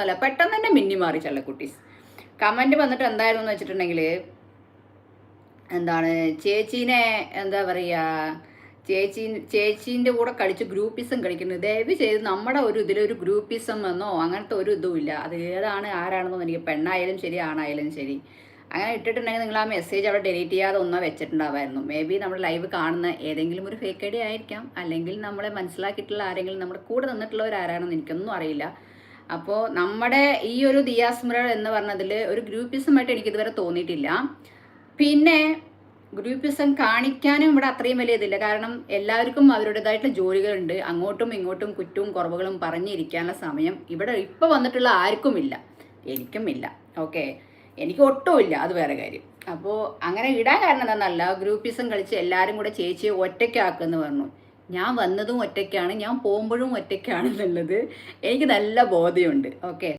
അല്ല പെട്ടെന്ന് തന്നെ മിന്നി മാറി ചള്ളക്കുട്ടീസ്. കമന്റ് വന്നിട്ട് എന്തായിരുന്നു എന്ന് വെച്ചിട്ടുണ്ടെങ്കിൽ എന്താണ് ചേച്ചീനെ എന്താ പറയുക ചേച്ചീൻ്റെ കൂടെ കളിച്ച് ഗ്രൂപ്പിസം കളിക്കുന്നത്. ദയവ് ചെയ്ത് നമ്മുടെ ഒരു ഇതിലൊരു ഗ്രൂപ്പിസം എന്നോ അങ്ങനത്തെ ഒരു ഇതുമില്ല. അത് ഏതാണ് ആരാണെന്നോ എനിക്ക് പെണ്ണായാലും ശരി ആണായാലും ശരി. അങ്ങനെ ഇട്ടിട്ടുണ്ടെങ്കിൽ നിങ്ങൾ ആ മെസ്സേജ് അവിടെ ഡിലീറ്റ് ചെയ്യാതെ ഒന്നോ വെച്ചിട്ടുണ്ടാവായിരുന്നു. മേ ബി നമ്മുടെ ലൈവ് കാണുന്ന ഏതെങ്കിലും ഒരു ഫേക്ക് ഐ ഡി ആയിരിക്കാം, അല്ലെങ്കിൽ നമ്മളെ മനസ്സിലാക്കിയിട്ടുള്ള ആരെങ്കിലും നമ്മുടെ കൂടെ നിന്നിട്ടുള്ളവരാരാണെന്ന് എനിക്കൊന്നും അറിയില്ല. അപ്പോൾ നമ്മുടെ ഈ ഒരു ദിയാസ്മര എന്ന് പറഞ്ഞതിൽ ഒരു ഗ്രൂപ്പിസമായിട്ട് എനിക്കിതുവരെ തോന്നിയിട്ടില്ല. പിന്നെ ഗ്രൂപ്പിസം കാണിക്കാനും ഇവിടെ അത്രയും വലിയ ഇതില്ല. കാരണം എല്ലാവർക്കും അവരുടേതായിട്ടുള്ള ജോലികളുണ്ട്. അങ്ങോട്ടും ഇങ്ങോട്ടും കുറ്റവും കുറവുകളും പറഞ്ഞിരിക്കാനുള്ള സമയം ഇവിടെ ഇപ്പോൾ വന്നിട്ടുള്ള ആർക്കുമില്ല, എനിക്കുമില്ല. ഓക്കെ, എനിക്ക് ഒട്ടുമില്ല, അത് വേറെ കാര്യം. അപ്പോൾ അങ്ങനെ ഇടാൻ കാരണം എന്താണെന്നല്ല, ഗ്രൂപ്പിസം കളിച്ച് എല്ലാവരും കൂടെ ചേച്ചിയെ ഒറ്റയ്ക്കാക്കുമെന്ന് പറഞ്ഞു. ഞാൻ വന്നതും ഒറ്റയ്ക്കാണ്, ഞാൻ പോകുമ്പോഴും ഒറ്റയ്ക്കാണെന്നുള്ളത് എനിക്ക് നല്ല ബോധ്യമുണ്ട്. ഓക്കെ.